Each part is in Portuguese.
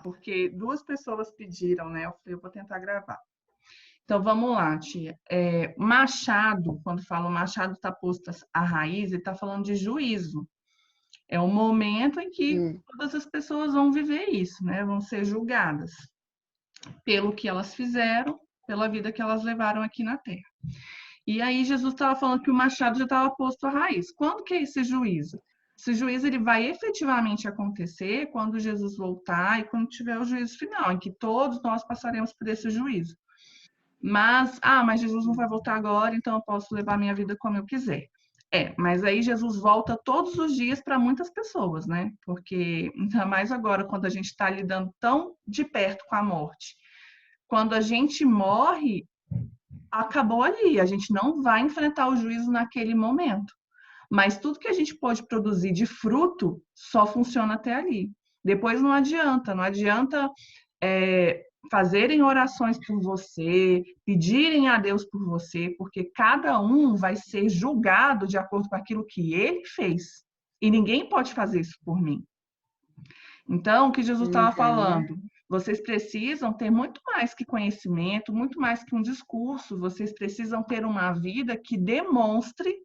porque duas pessoas pediram, né? Eu falei, eu vou tentar gravar. Então, vamos lá, tia. Machado, quando fala machado está posto à raiz, ele está falando de juízo. É o momento em que todas as pessoas vão viver isso, né? Vão ser julgadas pelo que elas fizeram, pela vida que elas levaram aqui na Terra. E aí Jesus estava falando que o machado já estava posto à raiz. Quando que é esse juízo? Esse juízo ele vai efetivamente acontecer quando Jesus voltar e quando tiver o juízo final, em que todos nós passaremos por esse juízo. Mas Jesus não vai voltar agora, então eu posso levar minha vida como eu quiser. Mas aí Jesus volta todos os dias para muitas pessoas, né? Porque, ainda mais agora, quando a gente está lidando tão de perto com a morte. Quando a gente morre, acabou ali, a gente não vai enfrentar o juízo naquele momento. Mas tudo que a gente pode produzir de fruto só funciona até ali. Depois não adianta fazerem orações por você, pedirem a Deus por você, porque cada um vai ser julgado de acordo com aquilo que ele fez. E ninguém pode fazer isso por mim. Então, o que Jesus estava falando? Vocês precisam ter muito mais que conhecimento, muito mais que um discurso, vocês precisam ter uma vida que demonstre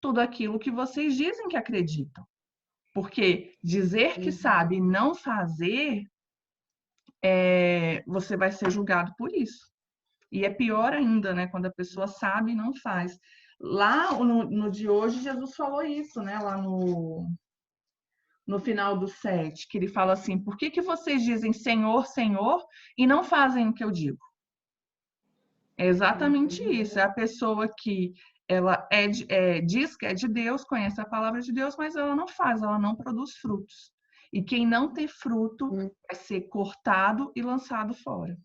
tudo aquilo que vocês dizem que acreditam. Porque dizer que sabe e não fazer, você vai ser julgado por isso. E é pior ainda, né? Quando a pessoa sabe e não faz. Lá no de hoje, Jesus falou isso, né? Lá no final do 7, que ele fala assim: por que vocês dizem Senhor, Senhor e não fazem o que eu digo? É exatamente isso. É a pessoa que ela diz que é de Deus, conhece a palavra de Deus, mas ela não faz, ela não produz frutos. E quem não tem fruto vai ser cortado e lançado fora.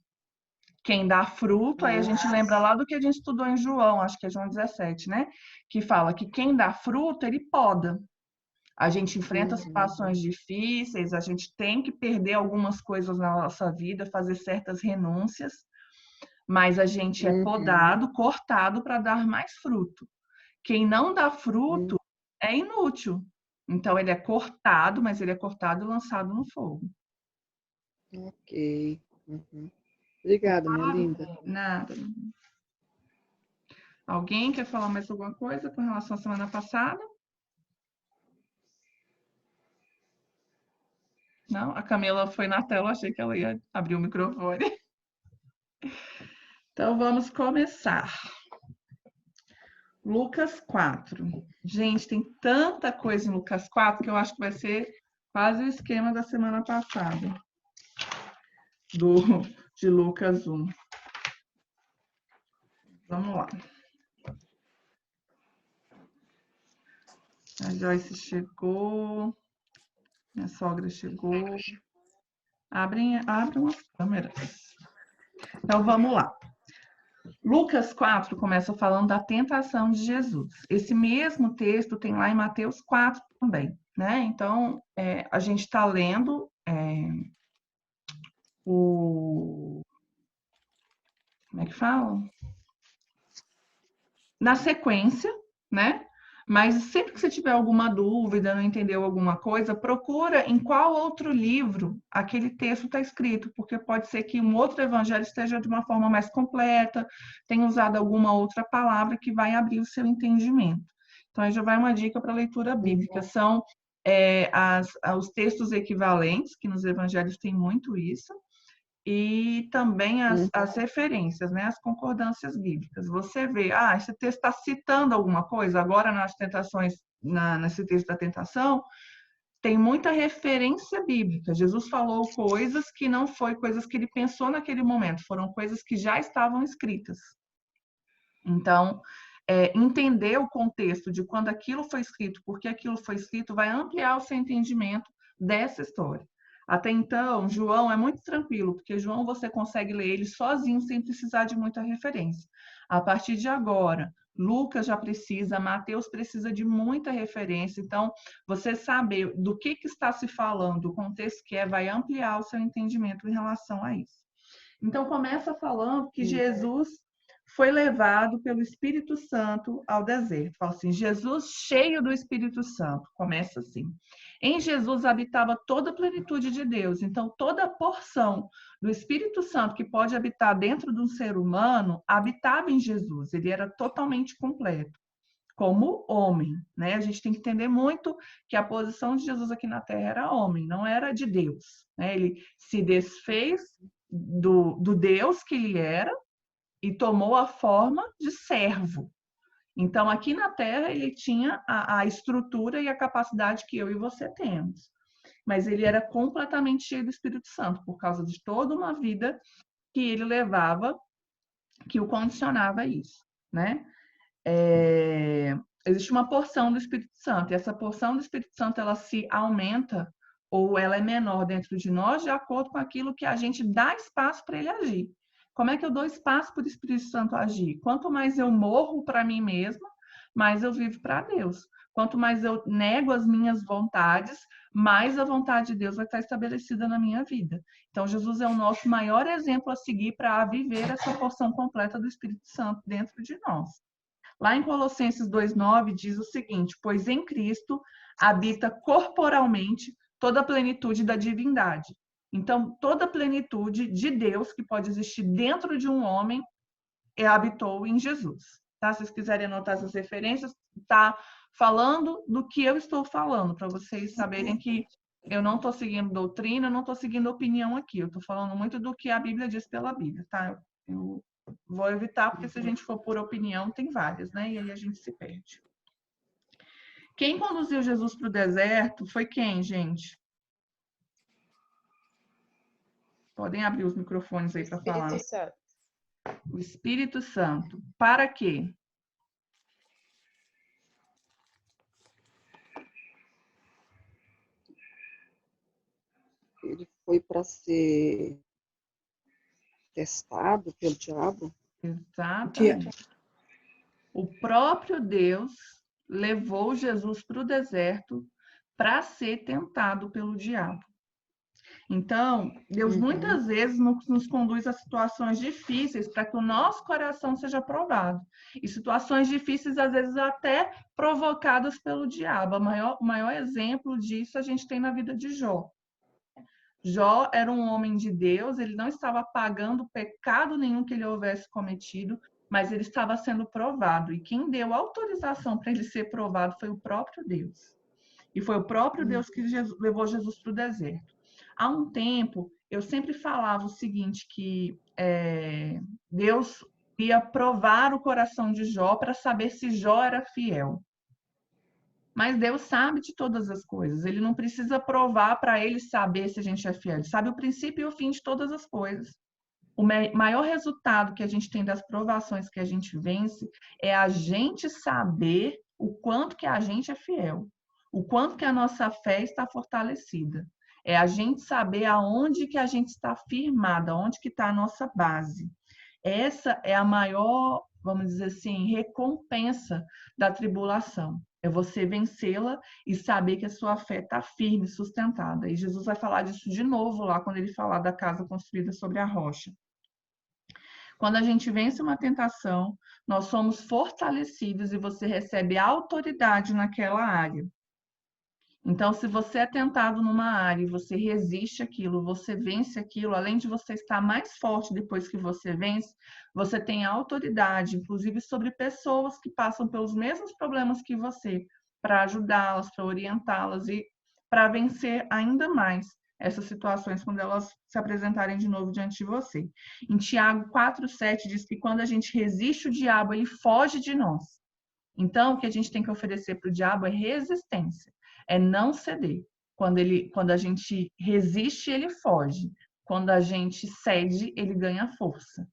Quem dá fruto, aí a gente lembra lá do que a gente estudou em João, acho que é João 17, né? Que fala que quem dá fruto, ele poda. A gente enfrenta situações difíceis, a gente tem que perder algumas coisas na nossa vida, fazer certas renúncias, mas a gente é podado, cortado para dar mais fruto. Quem não dá fruto é inútil. Então, ele é cortado, mas ele é cortado e lançado no fogo. Ok. Obrigada, minha linda. Nada. Alguém quer falar mais alguma coisa com relação à semana passada? Não? A Camila foi na tela, achei que ela ia abrir o microfone. Então, vamos começar. Lucas 4. Gente, tem tanta coisa em Lucas 4 que eu acho que vai ser quase o esquema da semana passada. De Lucas 1. Vamos lá. A Joyce chegou. Minha sogra chegou. Abrem as câmeras. Então, vamos lá. Lucas 4 começa falando da tentação de Jesus. Esse mesmo texto tem lá em Mateus 4 também, né? Então, a gente está lendo como é que fala? Na sequência, né? Mas sempre que você tiver alguma dúvida, não entendeu alguma coisa, procura em qual outro livro aquele texto está escrito, porque pode ser que um outro evangelho esteja de uma forma mais completa, tenha usado alguma outra palavra que vai abrir o seu entendimento. Então, aí já vai uma dica para a leitura bíblica. São os textos equivalentes, que nos evangelhos tem muito isso, e também as referências, né, as concordâncias bíblicas. Você vê, esse texto está citando alguma coisa, agora nas tentações, nesse texto da tentação, tem muita referência bíblica. Jesus falou coisas que não foi coisas que ele pensou naquele momento, foram coisas que já estavam escritas. Então, entender o contexto de quando aquilo foi escrito, porque aquilo foi escrito, vai ampliar o seu entendimento dessa história. Até então, João é muito tranquilo, porque João você consegue ler ele sozinho, sem precisar de muita referência. A partir de agora, Lucas já precisa, Mateus precisa de muita referência. Então, você saber do que está se falando, o contexto que vai ampliar o seu entendimento em relação a isso. Então, começa falando que Jesus foi levado pelo Espírito Santo ao deserto. Fala assim, Jesus cheio do Espírito Santo. Começa assim. Em Jesus habitava toda a plenitude de Deus. Então, toda a porção do Espírito Santo que pode habitar dentro de um ser humano habitava em Jesus. Ele era totalmente completo, como homem, né? A gente tem que entender muito que a posição de Jesus aqui na Terra era homem, não era de Deus, né? Ele se desfez do Deus que ele era e tomou a forma de servo. Então, aqui na Terra, ele tinha a estrutura e a capacidade que eu e você temos. Mas ele era completamente cheio do Espírito Santo, por causa de toda uma vida que ele levava, que o condicionava a isso, né? Existe uma porção do Espírito Santo, e essa porção do Espírito Santo, ela se aumenta ou ela é menor dentro de nós de acordo com aquilo que a gente dá espaço para ele agir. Como é que eu dou espaço para o Espírito Santo agir? Quanto mais eu morro para mim mesma, mais eu vivo para Deus. Quanto mais eu nego as minhas vontades, mais a vontade de Deus vai estar estabelecida na minha vida. Então, Jesus é o nosso maior exemplo a seguir para viver essa porção completa do Espírito Santo dentro de nós. Lá em Colossenses 2,9 diz o seguinte: pois em Cristo habita corporalmente toda a plenitude da divindade. Então, toda a plenitude de Deus que pode existir dentro de um homem habitou em Jesus. Tá? Se vocês quiserem anotar essas referências, tá falando do que eu estou falando, para vocês saberem que eu não estou seguindo doutrina, não estou seguindo opinião aqui. Eu estou falando muito do que a Bíblia diz pela Bíblia, tá? Eu vou evitar, porque se a gente for por opinião, tem várias, né? E aí a gente se perde. Quem conduziu Jesus para o deserto foi quem, gente? Podem abrir os microfones aí para falar. Espírito Santo. O Espírito Santo. Para quê? Ele foi para ser testado pelo diabo? Exatamente. O próprio Deus levou Jesus para o deserto para ser tentado pelo diabo. Então, Deus muitas vezes nos conduz a situações difíceis para que o nosso coração seja provado. E situações difíceis, às vezes, até provocadas pelo diabo. O maior exemplo disso a gente tem na vida de Jó. Jó era um homem de Deus, ele não estava pagando pecado nenhum que ele houvesse cometido, mas ele estava sendo provado. E quem deu autorização para ele ser provado foi o próprio Deus. E foi o próprio Deus que levou Jesus para o deserto. Há um tempo, eu sempre falava o seguinte, que Deus ia provar o coração de Jó para saber se Jó era fiel. Mas Deus sabe de todas as coisas. Ele não precisa provar para ele saber se a gente é fiel. Ele sabe o princípio e o fim de todas as coisas. O maior resultado que a gente tem das provações que a gente vence é a gente saber o quanto que a gente é fiel, o quanto que a nossa fé está fortalecida. É a gente saber aonde que a gente está firmada, onde que está a nossa base. Essa é a maior, vamos dizer assim, recompensa da tribulação. É você vencê-la e saber que a sua fé está firme, sustentada. E Jesus vai falar disso de novo lá, quando ele falar da casa construída sobre a rocha. Quando a gente vence uma tentação, nós somos fortalecidos e você recebe autoridade naquela área. Então, se você é tentado numa área e você resiste aquilo, você vence aquilo, além de você estar mais forte depois que você vence, você tem autoridade, inclusive sobre pessoas que passam pelos mesmos problemas que você, para ajudá-las, para orientá-las e para vencer ainda mais essas situações quando elas se apresentarem de novo diante de você. Em Tiago 4,7 diz que quando a gente resiste o diabo, ele foge de nós. Então, o que a gente tem que oferecer para o diabo é resistência. É não ceder. Quando a gente resiste, ele foge. Quando a gente cede, ele ganha força.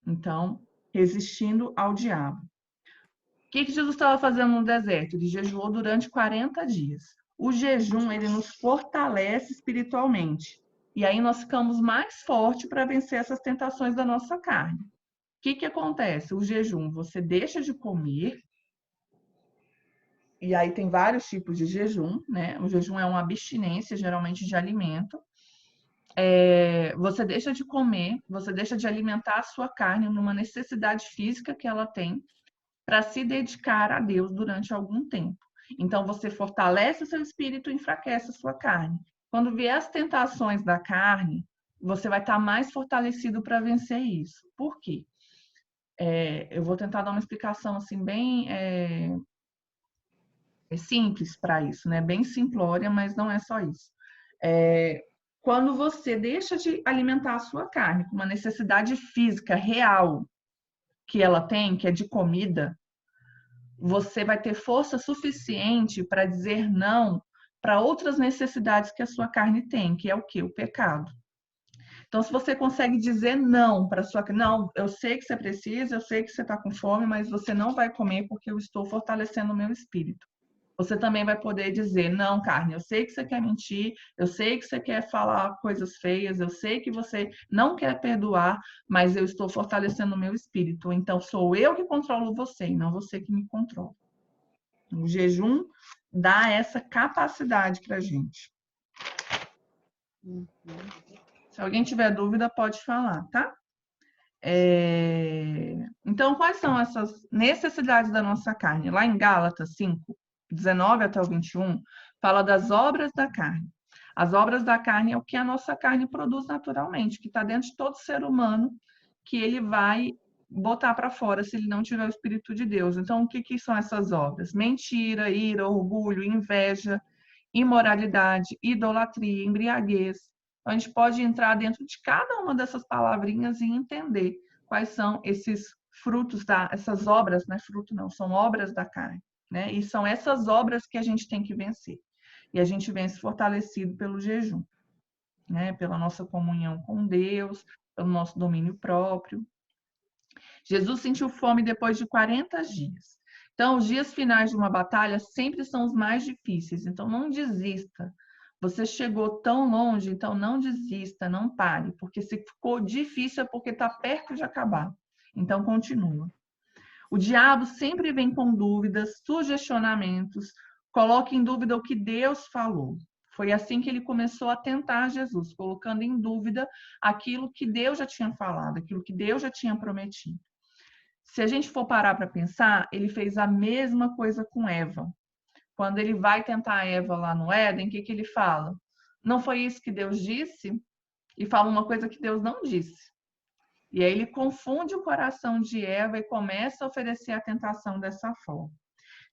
Então, resistindo ao diabo. O que Jesus estava fazendo no deserto? Ele jejuou durante 40 dias. O jejum, ele nos fortalece espiritualmente. E aí nós ficamos mais fortes para vencer essas tentações da nossa carne. O que acontece? O jejum, você deixa de comer. E aí tem vários tipos de jejum, né? O jejum é uma abstinência, geralmente, de alimento. Você deixa de comer, você deixa de alimentar a sua carne numa necessidade física que ela tem para se dedicar a Deus durante algum tempo. Então, você fortalece o seu espírito e enfraquece a sua carne. Quando vier as tentações da carne, você vai estar mais fortalecido para vencer isso. Por quê? Eu vou tentar dar uma explicação assim bem simples para isso, né? Bem simplória, mas não é só isso. Quando você deixa de alimentar a sua carne com uma necessidade física real que ela tem, que é de comida, você vai ter força suficiente para dizer não para outras necessidades que a sua carne tem, que é o quê? O pecado. Então, se você consegue dizer não para sua carne, não, eu sei que você precisa, eu sei que você está com fome, mas você não vai comer porque eu estou fortalecendo o meu espírito. Você também vai poder dizer, não, carne, eu sei que você quer mentir, eu sei que você quer falar coisas feias, eu sei que você não quer perdoar, mas eu estou fortalecendo o meu espírito. Então, sou eu que controlo você, e não você que me controla. O jejum dá essa capacidade para a gente. Se alguém tiver dúvida, pode falar, tá? Então, quais são essas necessidades da nossa carne? Lá em Gálatas 5, 19 até o 21, fala das obras da carne. As obras da carne é o que a nossa carne produz naturalmente, que está dentro de todo ser humano, que ele vai botar para fora se ele não tiver o Espírito de Deus. Então, o que são essas obras? Mentira, ira, orgulho, inveja, imoralidade, idolatria, embriaguez. Então, a gente pode entrar dentro de cada uma dessas palavrinhas e entender quais são esses frutos, essas obras, não é fruto não, são obras da carne, né? E são essas obras que a gente tem que vencer. E a gente vence fortalecido pelo jejum, né? Pela nossa comunhão com Deus, pelo nosso domínio próprio. Jesus sentiu fome depois de 40 dias. Então, os dias finais de uma batalha sempre são os mais difíceis. Então, não desista. Você chegou tão longe, então não desista, não pare. Porque se ficou difícil é porque está perto de acabar. Então, continua. O diabo sempre vem com dúvidas, sugestionamentos, coloca em dúvida o que Deus falou. Foi assim que ele começou a tentar Jesus, colocando em dúvida aquilo que Deus já tinha falado, aquilo que Deus já tinha prometido. Se a gente for parar para pensar, ele fez a mesma coisa com Eva. Quando ele vai tentar Eva lá no Éden, o que ele fala? Não foi isso que Deus disse? E fala uma coisa que Deus não disse. E aí ele confunde o coração de Eva e começa a oferecer a tentação dessa forma.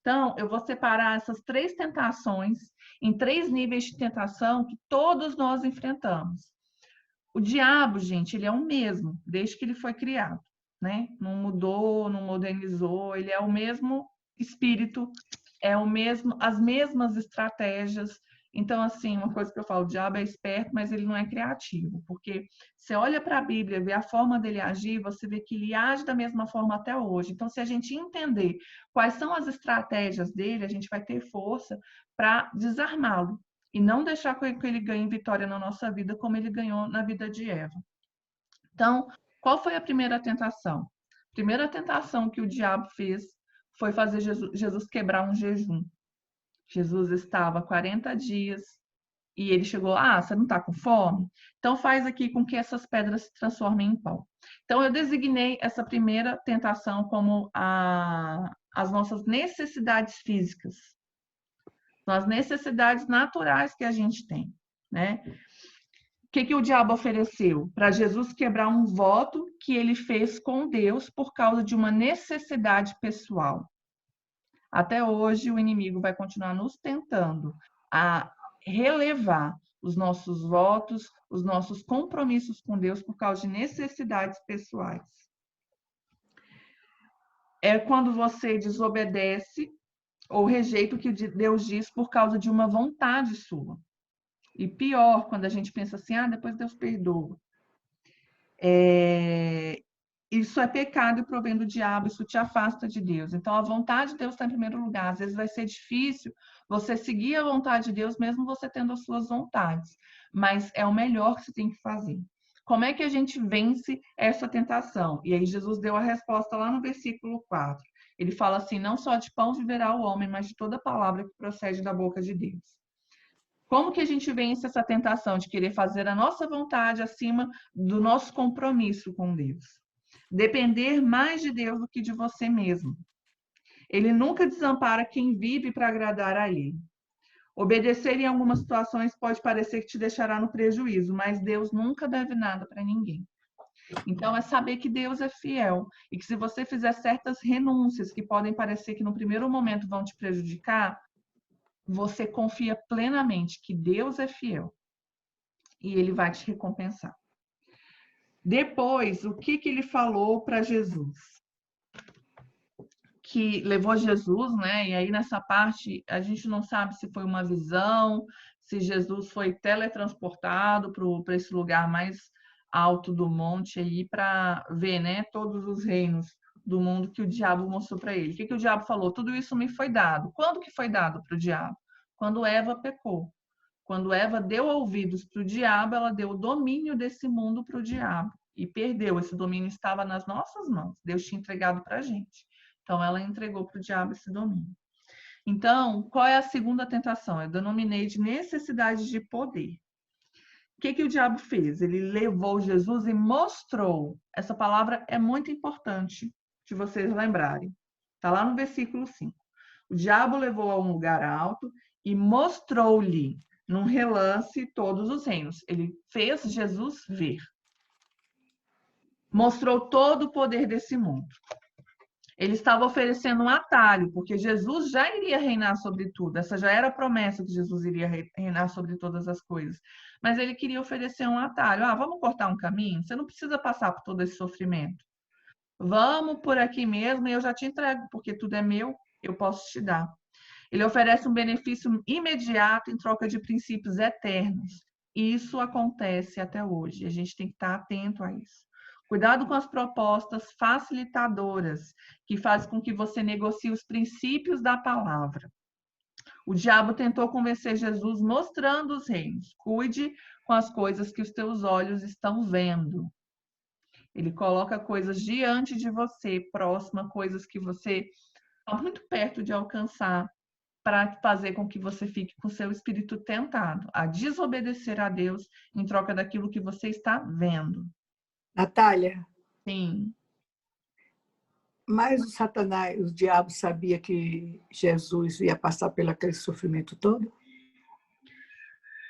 Então, eu vou separar essas 3 tentações em 3 níveis de tentação que todos nós enfrentamos. O diabo, gente, ele é o mesmo, desde que ele foi criado, né? Não mudou, não modernizou, ele é o mesmo espírito, as mesmas estratégias. Então, assim, uma coisa que eu falo, o diabo é esperto, mas ele não é criativo, porque você olha para a Bíblia, vê a forma dele agir, você vê que ele age da mesma forma até hoje. Então, se a gente entender quais são as estratégias dele, a gente vai ter força para desarmá-lo e não deixar que ele ganhe vitória na nossa vida como ele ganhou na vida de Eva. Então, qual foi a primeira tentação? A primeira tentação que o diabo fez foi fazer Jesus quebrar um jejum. Jesus estava 40 dias e ele chegou, você não está com fome? Então faz aqui com que essas pedras se transformem em pão. Então eu designei essa primeira tentação como as nossas necessidades físicas. São as necessidades naturais que a gente tem, né? O que o diabo ofereceu? Para Jesus quebrar um voto que ele fez com Deus por causa de uma necessidade pessoal. Até hoje, o inimigo vai continuar nos tentando a relevar os nossos votos, os nossos compromissos com Deus por causa de necessidades pessoais. É quando você desobedece ou rejeita o que Deus diz por causa de uma vontade sua. E pior, quando a gente pensa assim, depois Deus perdoa. Isso é pecado e provém do diabo, isso te afasta de Deus. Então, a vontade de Deus está em primeiro lugar. Às vezes vai ser difícil você seguir a vontade de Deus, mesmo você tendo as suas vontades. Mas é o melhor que você tem que fazer. Como é que a gente vence essa tentação? E aí Jesus deu a resposta lá no versículo 4. Ele fala assim, não só de pão viverá o homem, mas de toda palavra que procede da boca de Deus. Como que a gente vence essa tentação de querer fazer a nossa vontade acima do nosso compromisso com Deus? Depender mais de Deus do que de você mesmo. Ele nunca desampara quem vive para agradar a ele. Obedecer em algumas situações pode parecer que te deixará no prejuízo, mas Deus nunca deve nada para ninguém. Então, é saber que Deus é fiel e que se você fizer certas renúncias que podem parecer que no primeiro momento vão te prejudicar, você confia plenamente que Deus é fiel e ele vai te recompensar. Depois, o que ele falou para Jesus? Que levou Jesus, né? E aí nessa parte a gente não sabe se foi uma visão, se Jesus foi teletransportado para esse lugar mais alto do monte aí para ver, né, todos os reinos do mundo que o diabo mostrou para ele. O que o diabo falou? Tudo isso me foi dado. Quando que foi dado para o diabo? Quando Eva pecou. Quando Eva deu ouvidos para o diabo, ela deu o domínio desse mundo para o diabo e perdeu. Esse domínio estava nas nossas mãos. Deus tinha entregado para a gente. Então, ela entregou para o diabo esse domínio. Então, qual é a segunda tentação? Eu denominei de necessidade de poder. O que o diabo fez? Ele levou Jesus e mostrou. Essa palavra é muito importante de vocês lembrarem. Está lá no versículo 5. O diabo levou a um lugar alto e mostrou-lhe, num relance, todos os reinos. Ele fez Jesus ver. Mostrou todo o poder desse mundo. Ele estava oferecendo um atalho, porque Jesus já iria reinar sobre tudo. Essa já era a promessa que Jesus iria reinar sobre todas as coisas. Mas ele queria oferecer um atalho. Vamos cortar um caminho? Você não precisa passar por todo esse sofrimento. Vamos por aqui mesmo e eu já te entrego, porque tudo é meu, eu posso te dar. Ele oferece um benefício imediato em troca de princípios eternos. Isso acontece até hoje. A gente tem que estar atento a isso. Cuidado com as propostas facilitadoras, que fazem com que você negocie os princípios da palavra. O diabo tentou convencer Jesus mostrando os reinos. Cuide com as coisas que os teus olhos estão vendo. Ele coloca coisas diante de você, próxima, coisas que você está muito perto de alcançar, para fazer com que você fique com seu espírito tentado a desobedecer a Deus em troca daquilo que você está vendo. Natália, Sim. mas o Satanás, o diabo sabia que Jesus ia passar pelo aquele sofrimento todo?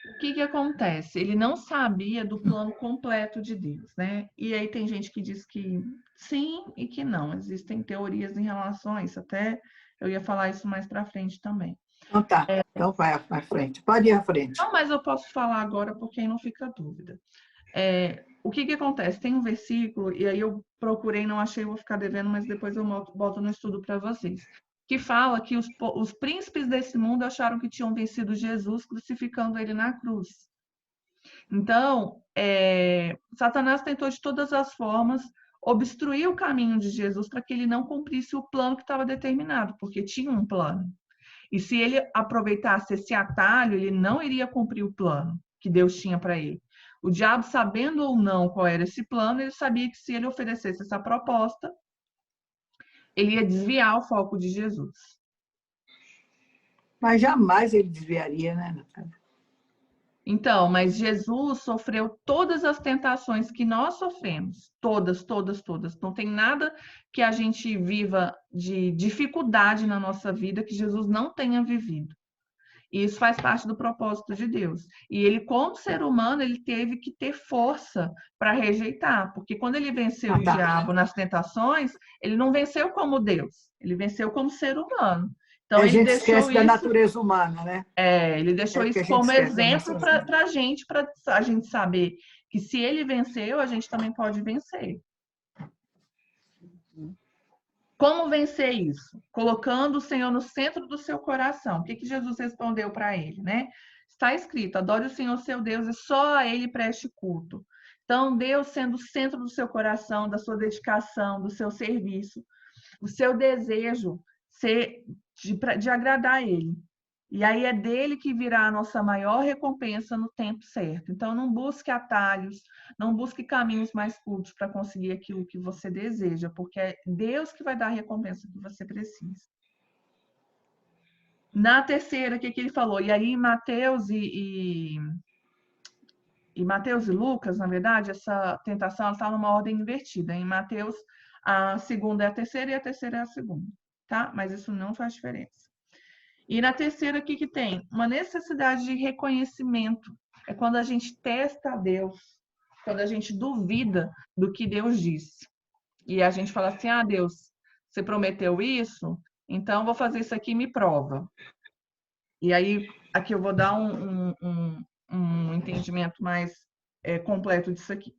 O que acontece? Ele não sabia do plano completo de Deus, né? E aí tem gente que diz que sim e que não. Existem teorias em relação a isso. Até eu ia falar isso mais para frente também. Então tá, então vai à frente. Pode ir à frente. Não, mas eu posso falar agora porque aí não fica dúvida. O que acontece? Tem um versículo, e aí eu procurei, não achei, vou ficar devendo, mas depois eu boto no estudo para vocês, que fala que os príncipes desse mundo acharam que tinham vencido Jesus crucificando ele na cruz. Então, Satanás tentou de todas as formas obstruir o caminho de Jesus para que ele não cumprisse o plano que estava determinado, porque tinha um plano. E se ele aproveitasse esse atalho, ele não iria cumprir o plano que Deus tinha para ele. O diabo, sabendo ou não qual era esse plano, ele sabia que se ele oferecesse essa proposta, ele ia desviar o foco de Jesus. Mas jamais ele desviaria, né, Natália? Então, mas Jesus sofreu todas as tentações que nós sofremos. Todas, todas, todas. Não tem nada que a gente viva de dificuldade na nossa vida que Jesus não tenha vivido. E isso faz parte do propósito de Deus. E ele, como ser humano, ele teve que ter força para rejeitar. Porque quando ele venceu o diabo nas tentações, ele não venceu como Deus. Ele venceu como ser humano. Então, a ele gente deixou esquece isso, da natureza humana, né? Ele deixou isso como exemplo para a gente saber que se ele venceu, a gente também pode vencer. Como vencer isso? Colocando o Senhor no centro do seu coração. O que Jesus respondeu para ele, né? Está escrito: adore o Senhor seu Deus e só a ele preste culto. Então, Deus sendo o centro do seu coração, da sua dedicação, do seu serviço, o seu desejo ser de agradar a ele. E aí é dele que virá a nossa maior recompensa no tempo certo. Então, não busque atalhos, não busque caminhos mais curtos para conseguir aquilo que você deseja, porque é Deus que vai dar a recompensa que você precisa. Na terceira, o que ele falou? E aí, Mateus Mateus e Lucas, na verdade, essa tentação está numa ordem invertida. Em Mateus, a segunda é a terceira e a terceira é a segunda. tá? Mas isso não faz diferença. E na terceira, o que que tem? Uma necessidade de reconhecimento. É quando a gente testa a Deus, quando a gente duvida do que Deus disse. E a gente fala assim, Deus, você prometeu isso? Então, vou fazer isso aqui e me prova. E aí, aqui eu vou dar um entendimento mais completo disso aqui.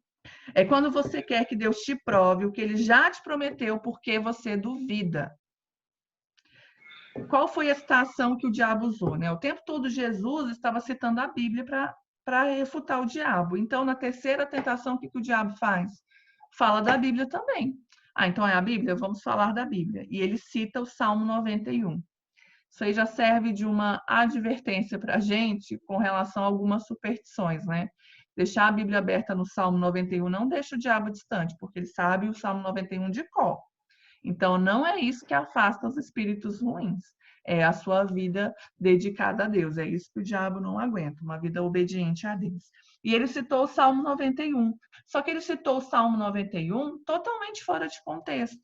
É quando você quer que Deus te prove o que Ele já te prometeu, porque você duvida. Qual foi a citação que o diabo usou, né? O tempo todo Jesus estava citando a Bíblia para refutar o diabo. Então, na terceira tentação, o que o diabo faz? Fala da Bíblia também. Então é a Bíblia? Vamos falar da Bíblia. E ele cita o Salmo 91. Isso aí já serve de uma advertência para a gente com relação a algumas superstições, né? Deixar a Bíblia aberta no Salmo 91 não deixa o diabo distante, porque ele sabe o Salmo 91 de cor. Então, não é isso que afasta os espíritos ruins. É a sua vida dedicada a Deus. É isso que o diabo não aguenta, uma vida obediente a Deus. E ele citou o Salmo 91. Só que ele citou o Salmo 91 totalmente fora de contexto.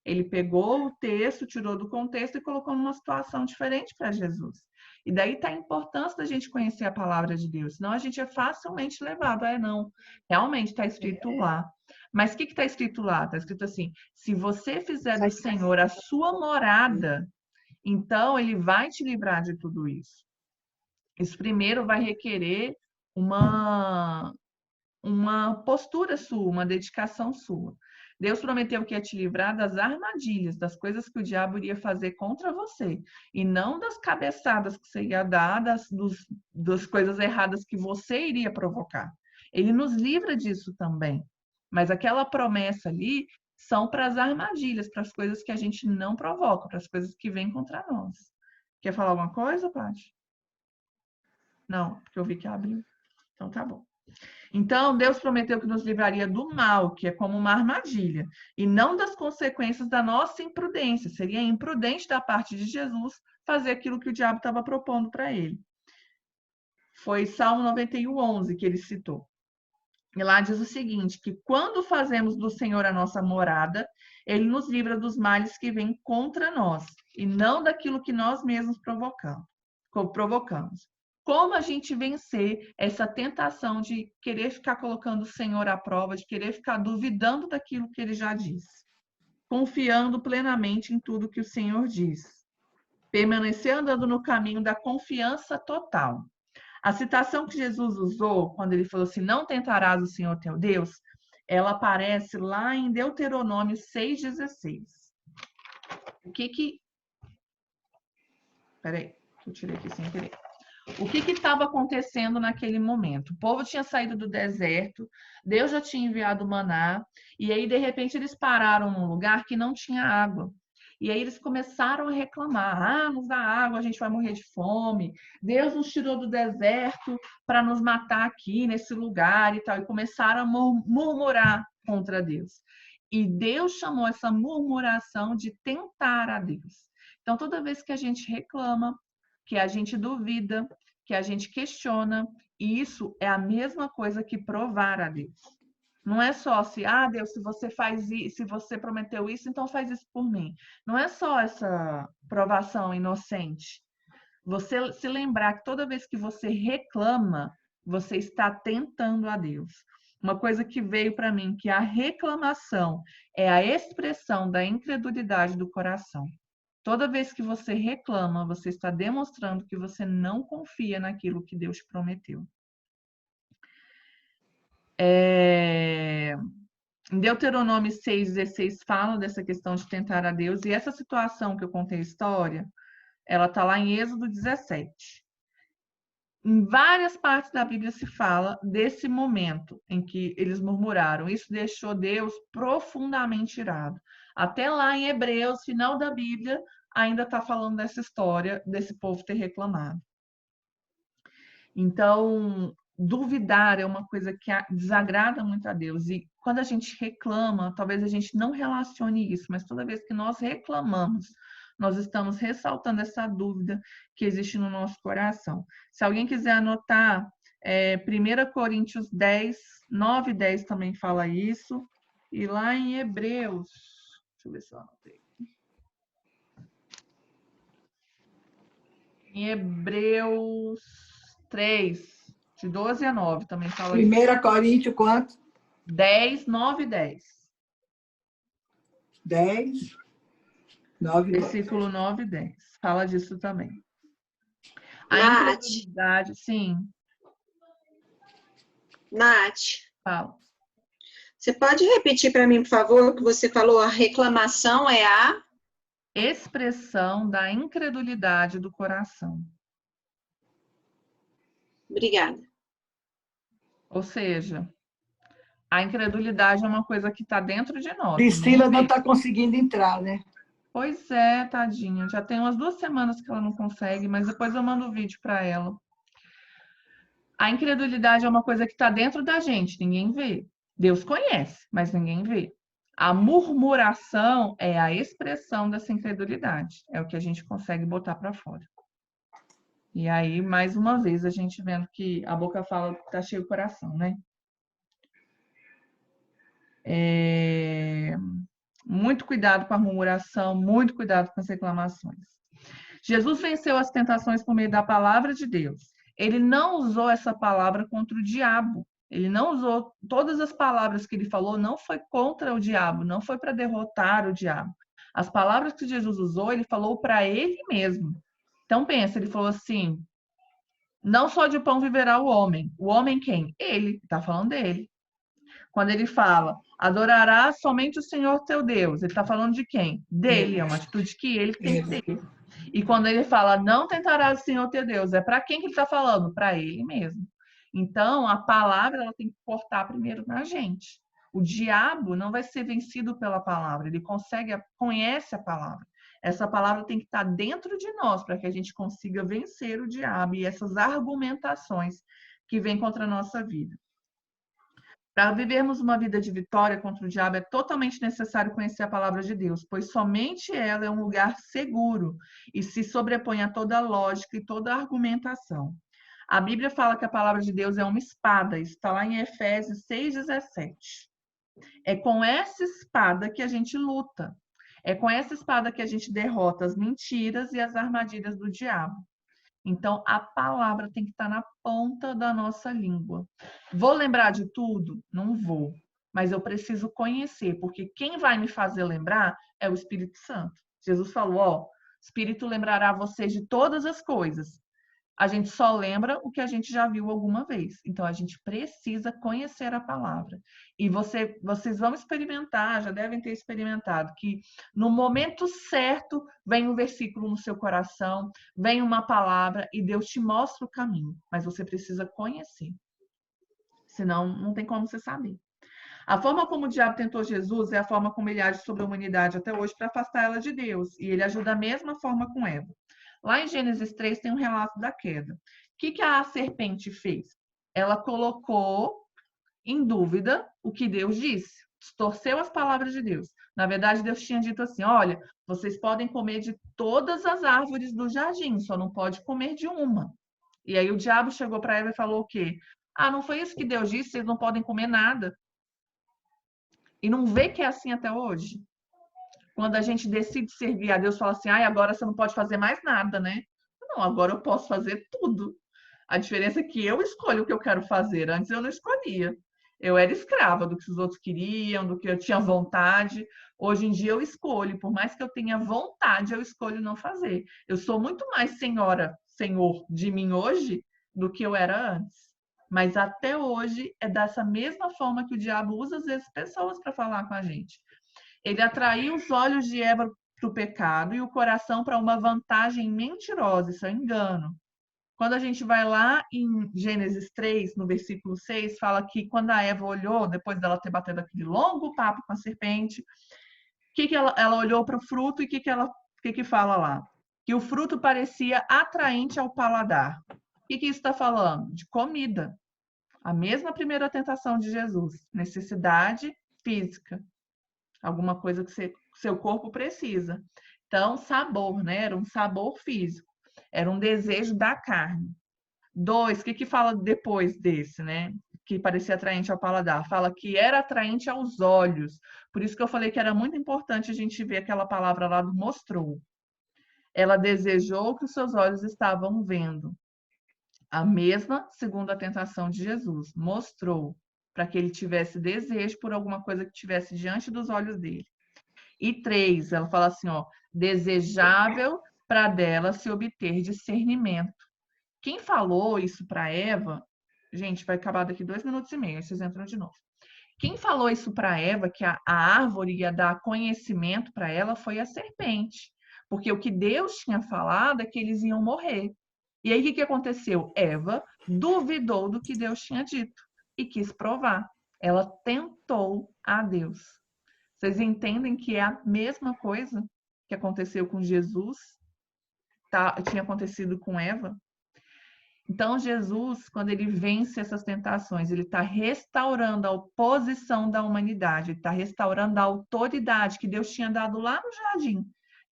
Ele pegou o texto, tirou do contexto e colocou numa situação diferente para Jesus. E daí está a importância da gente conhecer a palavra de Deus. Senão a gente é facilmente levado. Não, realmente está escrito lá. Mas o que está escrito lá? Está escrito assim: se você fizer do Senhor a sua morada, então Ele vai te livrar de tudo isso. Isso primeiro vai requerer uma postura sua, uma dedicação sua. Deus prometeu que ia te livrar das armadilhas, das coisas que o diabo iria fazer contra você, e não das cabeçadas que você ia dar, das coisas erradas que você iria provocar. Ele nos livra disso também. Mas aquela promessa ali são para as armadilhas, para as coisas que a gente não provoca, para as coisas que vêm contra nós. Quer falar alguma coisa, Paty? Não, porque eu vi que abriu. Então tá bom. Então, Deus prometeu que nos livraria do mal, que é como uma armadilha, e não das consequências da nossa imprudência. Seria imprudente da parte de Jesus fazer aquilo que o diabo estava propondo para ele. Foi Salmo 91, 11 que ele citou. E lá diz o seguinte, que quando fazemos do Senhor a nossa morada, Ele nos livra dos males que vêm contra nós, e não daquilo que nós mesmos provocamos. Como a gente vencer essa tentação de querer ficar colocando o Senhor à prova, de querer ficar duvidando daquilo que Ele já disse, confiando plenamente em tudo que o Senhor diz. Permanecer andando no caminho da confiança total. A citação que Jesus usou, quando ele falou assim, não tentarás o Senhor teu Deus, ela aparece lá em Deuteronômio 6,16. O que... Peraí, eu tirei aqui sem querer. O que estava acontecendo naquele momento? O povo tinha saído do deserto, Deus já tinha enviado maná, e aí, de repente, eles pararam num lugar que não tinha água. E aí eles começaram a reclamar, nos dá água, a gente vai morrer de fome. Deus nos tirou do deserto para nos matar aqui, nesse lugar e tal. E começaram a murmurar contra Deus. E Deus chamou essa murmuração de tentar a Deus. Então, toda vez que a gente reclama, que a gente duvida, que a gente questiona, e isso é a mesma coisa que provar a Deus. Não é só se, Deus, se você faz isso, se você prometeu isso, então faz isso por mim. Não é só essa provação inocente. Você se lembrar que toda vez que você reclama, você está tentando a Deus. Uma coisa que veio para mim, que a reclamação é a expressão da incredulidade do coração. Toda vez que você reclama, você está demonstrando que você não confia naquilo que Deus prometeu. Em Deuteronômio 6,16 fala dessa questão de tentar a Deus, e essa situação que eu contei a história, ela está lá em Êxodo 17. Em várias partes da Bíblia se fala desse momento em que eles murmuraram. Isso deixou Deus profundamente irado. Até lá em Hebreus, final da Bíblia, ainda está falando dessa história, desse povo ter reclamado. Então, duvidar é uma coisa que desagrada muito a Deus. E quando a gente reclama, talvez a gente não relacione isso, mas toda vez que nós reclamamos, nós estamos ressaltando essa dúvida que existe no nosso coração. Se alguém quiser anotar, 1 Coríntios 10, 9 e 10 também fala isso. E lá em Hebreus, deixa eu ver se eu anotei. Em Hebreus 3, de 12 a 9, também fala disso. 1 Coríntios, quanto? 10, 9 e 10. 10, 9, 10. Versículo 9 e 10. Fala disso também. A Nath, incredulidade, sim, Nath, fala. você pode repetir para mim, por favor, o que você falou? A reclamação é a... Expressão da incredulidade do coração. Obrigada. Ou seja, a incredulidade é uma coisa que está dentro de nós. Priscila ninguém não vê. está conseguindo entrar, né? Pois é, tadinha. Já tem umas 2 semanas que ela não consegue, mas depois eu mando o vídeo para ela. A incredulidade é uma coisa que está dentro da gente, ninguém vê. Deus conhece, mas ninguém vê. A murmuração é a expressão dessa incredulidade. É o que a gente consegue botar para fora. E aí, mais uma vez, a gente vendo que a boca fala que está cheio o coração, né? Muito cuidado com a murmuração, muito cuidado com as reclamações. Jesus venceu as tentações por meio da palavra de Deus. Ele não usou essa palavra contra o diabo. Ele não usou todas as palavras que ele falou, não foi contra o diabo, não foi para derrotar o diabo. As palavras que Jesus usou, ele falou para ele mesmo. Então pensa, ele falou assim: não só de pão viverá o homem. O homem quem? Ele, está falando dele. Quando ele fala, adorarás somente o Senhor teu Deus, ele está falando de quem? Dele, é uma atitude que ele tem que ter. E quando ele fala, não tentarás o Senhor teu Deus, é para quem que ele está falando? Para ele mesmo. Então, a palavra ela tem que cortar primeiro na gente. O diabo não vai ser vencido pela palavra, ele conhece a palavra. Essa palavra tem que estar dentro de nós para que a gente consiga vencer o diabo e essas argumentações que vêm contra a nossa vida. Para vivermos uma vida de vitória contra o diabo, é totalmente necessário conhecer a palavra de Deus, pois somente ela é um lugar seguro e se sobrepõe a toda lógica e toda argumentação. A Bíblia fala que a palavra de Deus é uma espada, isso está lá em Efésios 6,17. É com essa espada que a gente luta. É com essa espada que a gente derrota as mentiras e as armadilhas do diabo. Então, a palavra tem que estar na ponta da nossa língua. Vou lembrar de tudo? Não vou. Mas eu preciso conhecer, porque quem vai me fazer lembrar é o Espírito Santo. Jesus falou, ó, Espírito lembrará vocês de todas as coisas. A gente só lembra o que a gente já viu alguma vez. Então, a gente precisa conhecer a palavra. E vocês vão experimentar, já devem ter experimentado, que no momento certo vem um versículo no seu coração, vem uma palavra e Deus te mostra o caminho. Mas você precisa conhecer. Senão, não tem como você saber. A forma como o diabo tentou Jesus é a forma como ele age sobre a humanidade até hoje para afastar ela de Deus. E ele ajuda da mesma forma com Eva. Lá em Gênesis 3 tem um relato da queda. O que a serpente fez? Ela colocou em dúvida o que Deus disse. Distorceu as palavras de Deus. Na verdade, Deus tinha dito assim, olha, vocês podem comer de todas as árvores do jardim, só não pode comer de uma. E aí o diabo chegou para Eva e falou o quê? Ah, não foi isso que Deus disse, vocês não podem comer nada. E não vê que é assim até hoje? Quando a gente decide servir a Deus, fala assim, agora você não pode fazer mais nada, né? Não, agora eu posso fazer tudo. A diferença é que eu escolho o que eu quero fazer. Antes eu não escolhia. Eu era escrava do que os outros queriam, do que eu tinha vontade. Hoje em dia eu escolho. Por mais que eu tenha vontade, eu escolho não fazer. Eu sou muito mais senhor de mim hoje do que eu era antes. Mas até hoje é dessa mesma forma que o diabo usa, às vezes, pessoas para falar com a gente. Ele atraiu os olhos de Eva para o pecado e o coração para uma vantagem mentirosa, isso é engano. Quando a gente vai lá em Gênesis 3, no versículo 6, fala que quando a Eva olhou, depois dela ter batido aquele longo papo com a serpente, ela olhou para o fruto e o que fala lá? Que o fruto parecia atraente ao paladar. O que isso está falando? De comida. A mesma primeira tentação de Jesus, necessidade física. Alguma coisa que seu corpo precisa. Então, sabor, né? Era um sabor físico. Era um desejo da carne. 2, o que fala depois desse, né? Que parecia atraente ao paladar? Fala que era atraente aos olhos. Por isso que eu falei que era muito importante a gente ver aquela palavra lá do mostrou. Ela desejou o que os seus olhos estavam vendo. A mesma segunda tentação de Jesus. Mostrou para que ele tivesse desejo por alguma coisa que tivesse diante dos olhos dele. E 3, ela fala assim, ó, desejável para dela se obter discernimento. Quem falou isso para Eva, gente, vai acabar daqui 2 minutos e meio, aí vocês entram de novo. Quem falou isso para Eva, que a árvore ia dar conhecimento para ela, foi a serpente. Porque o que Deus tinha falado é que eles iam morrer. E aí, o que aconteceu? Eva duvidou do que Deus tinha dito e quis provar. Ela tentou a Deus. Vocês entendem que é a mesma coisa que aconteceu com Jesus? Tinha acontecido com Eva? Então, Jesus, quando ele vence essas tentações, ele está restaurando a oposição da humanidade, ele está restaurando a autoridade que Deus tinha dado lá no jardim,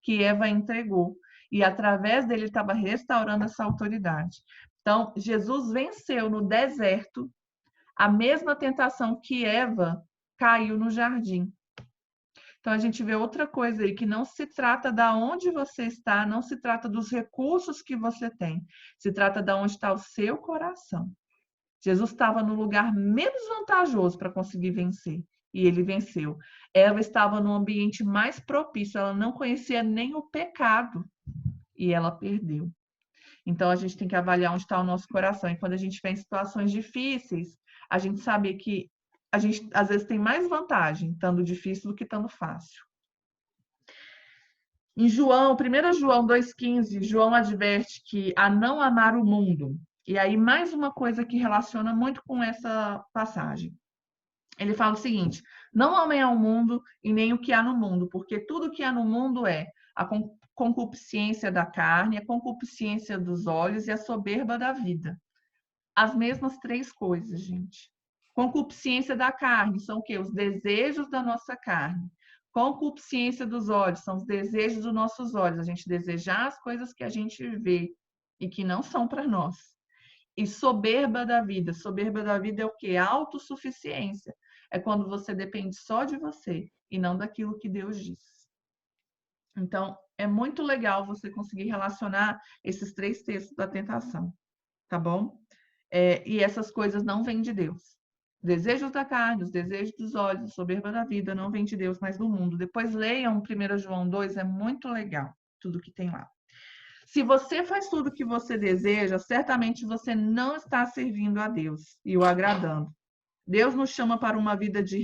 que Eva entregou. E através dele, ele estava restaurando essa autoridade. Então, Jesus venceu no deserto a mesma tentação que Eva caiu no jardim. Então, a gente vê outra coisa aí, que não se trata de onde você está, não se trata dos recursos que você tem, se trata de onde está o seu coração. Jesus estava no lugar menos vantajoso para conseguir vencer, e ele venceu. Eva estava no ambiente mais propício, ela não conhecia nem o pecado, e ela perdeu. Então, a gente tem que avaliar onde está o nosso coração. E quando a gente vem em situações difíceis, a gente sabe que a gente, às vezes, tem mais vantagem estando difícil do que estando fácil. Em João, 1 João 2,15, João adverte que a não amar o mundo. E aí, mais uma coisa que relaciona muito com essa passagem. Ele fala o seguinte: não amem ao mundo e nem o que há no mundo, porque tudo que há no mundo é a concupiscência da carne, a concupiscência dos olhos e a soberba da vida. As mesmas 3 coisas, gente. Concupiscência da carne são o quê? Os desejos da nossa carne. Concupiscência dos olhos são os desejos dos nossos olhos. A gente desejar as coisas que a gente vê e que não são para nós. E soberba da vida. Soberba da vida é o quê? Autossuficiência. É quando você depende só de você e não daquilo que Deus diz. Então, é muito legal você conseguir relacionar esses 3 textos da tentação, tá bom? E essas coisas não vêm de Deus. Desejos da carne, os desejos dos olhos, a soberba da vida, não vem de Deus, mas do mundo. Depois leiam 1 João 2, é muito legal tudo que tem lá. Se você faz tudo o que você deseja, certamente você não está servindo a Deus e o agradando. Deus nos chama para uma vida de